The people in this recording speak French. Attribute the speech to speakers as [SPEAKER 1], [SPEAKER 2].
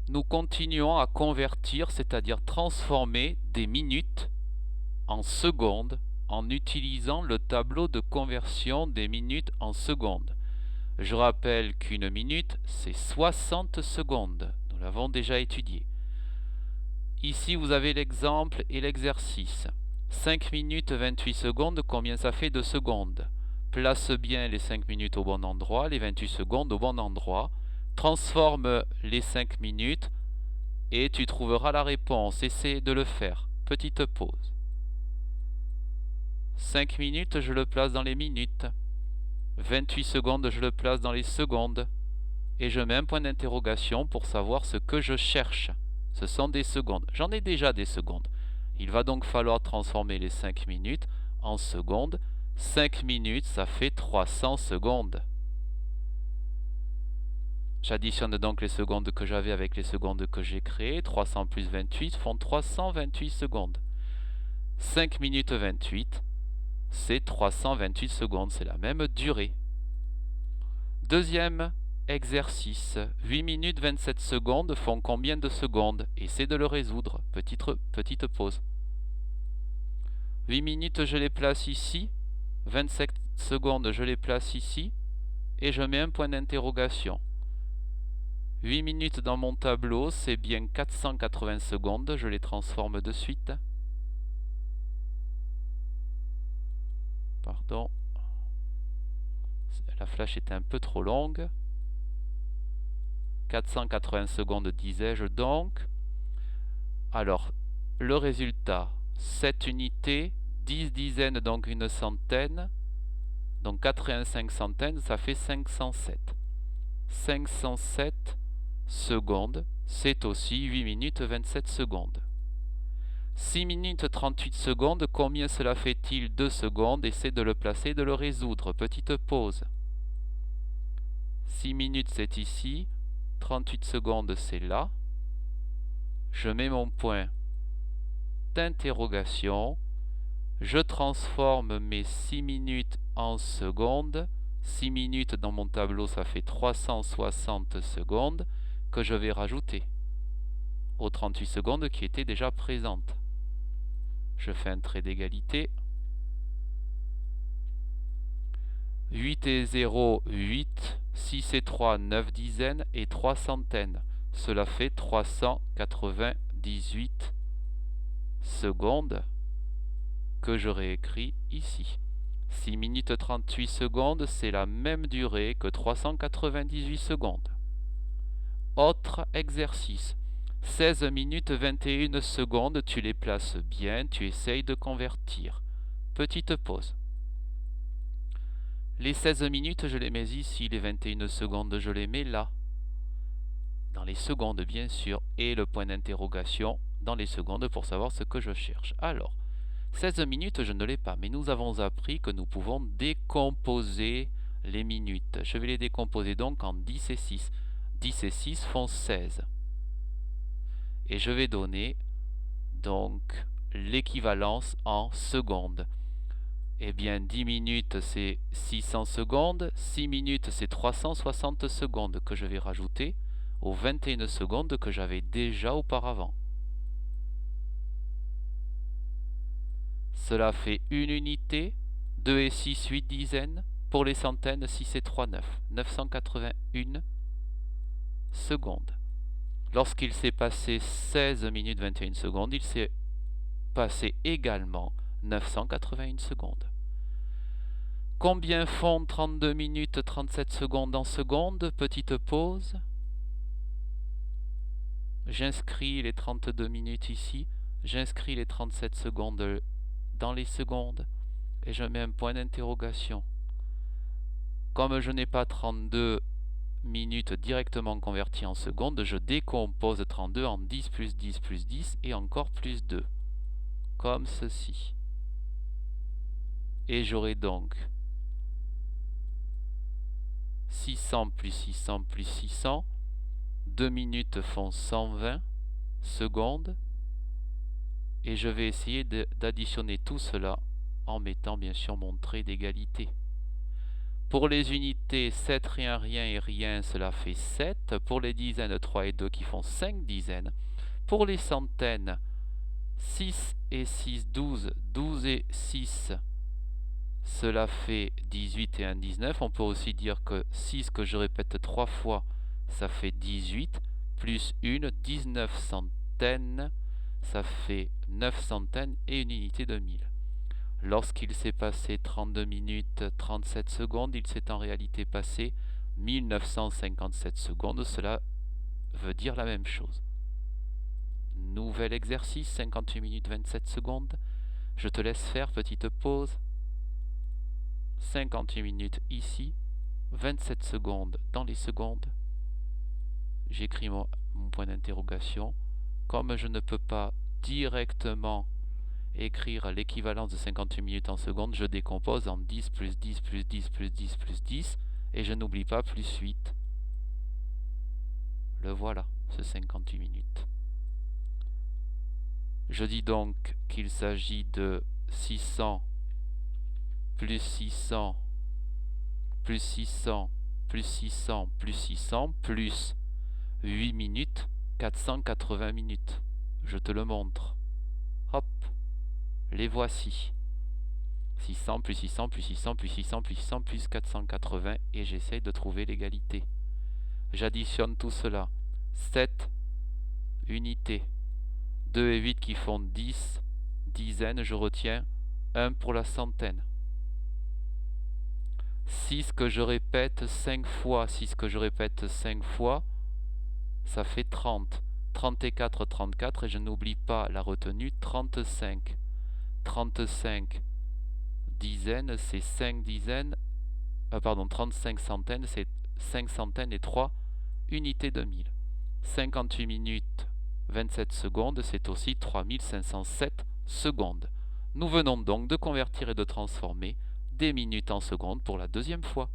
[SPEAKER 1] nous continuons à convertir, c'est-à-dire transformer des minutes en secondes en utilisant le tableau de conversion des minutes en secondes. Je rappelle qu'une minute, c'est 60 secondes. Nous l'avons déjà étudié. Ici, vous avez l'exemple et l'exercice. 5 minutes 28 secondes, combien ça fait de secondes? Place bien les 5 minutes au bon endroit, les 28 secondes au bon endroit. Transforme les 5 minutes et tu trouveras la réponse. Essaie de le faire. Petite pause. 5 minutes, je le place dans les minutes. 28 secondes, je le place dans les secondes. Et je mets un point d'interrogation pour savoir ce que je cherche. Ce sont des secondes. J'en ai déjà des secondes. Il va donc falloir transformer les 5 minutes en secondes. 5 minutes, ça fait 300 secondes. J'additionne donc les secondes que j'avais avec les secondes que j'ai créées. 300 plus 28 font 328 secondes. 5 minutes 28, c'est 328 secondes. C'est la même durée. Deuxième exercice. 8 minutes 27 secondes font combien de secondes? Essaie de le résoudre. Petite pause. 8 minutes, je les place ici. 27 secondes, je les place ici. Et je mets un point d'interrogation. 8 minutes dans mon tableau, c'est bien 480 secondes. Je les transforme de suite. Pardon. La flèche était un peu trop longue. 480 secondes disais-je donc. Alors, le résultat, 7 unités, 10 dizaines, donc une centaine. Donc 85 centaines, ça fait 507. 507 secondes, c'est aussi 8 minutes 27 secondes. 6 minutes 38 secondes, combien cela fait-il de secondes? Essaie de le placer, de le résoudre. Petite pause. 6 minutes, c'est ici. 38 secondes, c'est là. Je mets mon point d'interrogation. Je transforme mes 6 minutes en secondes. 6 minutes dans mon tableau, ça fait 360 secondes que je vais rajouter aux 38 secondes qui étaient déjà présentes. Je fais un trait d'égalité. 8 et 0, 8. 6 et 3, 9 dizaines et 3 centaines. Cela fait 398 secondes que je réécris ici. 6 minutes 38 secondes, c'est la même durée que 398 secondes. Autre exercice. 16 minutes 21 secondes, tu les places bien, tu essayes de convertir. Petite pause. Les 16 minutes, je les mets ici, les 21 secondes, je les mets là. Dans les secondes, bien sûr, et le point d'interrogation dans les secondes pour savoir ce que je cherche. Alors, 16 minutes, je ne l'ai pas, mais nous avons appris que nous pouvons décomposer les minutes. Je vais les décomposer donc en 10 et 6. 10 et 6 font 16. Et je vais donner donc l'équivalence en secondes. Eh bien, 10 minutes, c'est 600 secondes. 6 minutes, c'est 360 secondes que je vais rajouter aux 21 secondes que j'avais déjà auparavant. Cela fait une unité, 2 et 6, 8 dizaines. Pour les centaines, 6 et 3, 9. 981 secondes. Lorsqu'il s'est passé 16 minutes 21 secondes, il s'est passé également 981 secondes. Combien font 32 minutes 37 secondes en secondes? Petite pause. J'inscris les 32 minutes ici. J'inscris les 37 secondes dans les secondes. Et je mets un point d'interrogation. Comme je n'ai pas 32 minutes directement converties en secondes, je décompose 32 en 10 plus 10 plus 10 et encore plus 2. Comme ceci. Et j'aurai donc 600 plus 600 plus 600. 2 minutes font 120 secondes. Et je vais essayer d'additionner tout cela en mettant bien sûr mon trait d'égalité. Pour les unités unités, 7, rien, rien et rien, cela fait 7. Pour les dizaines, 3 et 2 qui font 5 dizaines. Pour les centaines, 6 et 6, 12. 12 et 6, cela fait 18 et 1, 19. On peut aussi dire que 6 que je répète 3 fois, ça fait 18. Plus 1, 19 centaines, ça fait 9 centaines et une unité de 1000. Lorsqu'il s'est passé 32 minutes 37 secondes, il s'est en réalité passé 1957 secondes. Cela veut dire la même chose. Nouvel exercice, 58 minutes 27 secondes. Je te laisse faire, petite pause. 58 minutes ici, 27 secondes dans les secondes. J'écris mon point d'interrogation. Comme je ne peux pas directement écrire l'équivalence de 58 minutes en secondes, je décompose en 10 plus 10 plus 10 plus 10 plus 10 et je n'oublie pas plus 8. Le voilà, ce 58 minutes. Je dis donc qu'il s'agit de 600 plus 600 plus 600 plus 600 plus 600 plus 8 minutes, 480 minutes. Je te le montre. Hop, les voici. 600 plus 600 plus 600 plus 600 plus 600 plus 480 et j'essaye de trouver l'égalité. J'additionne tout cela. 7 unités. 2 et 8 qui font 10 dizaines. Je retiens 1 pour la centaine. 6 que je répète 5 fois. 6 que je répète 5 fois, ça fait 30. 30 et 4, 34. Et je n'oublie pas la retenue, 35. 35 dizaines, c'est 5 dizaines. 35 centaines, c'est 5 centaines et 3 unités de 1000. 58 minutes 27 secondes, c'est aussi 3507 secondes. Nous venons donc de convertir et de transformer des minutes en secondes pour la deuxième fois.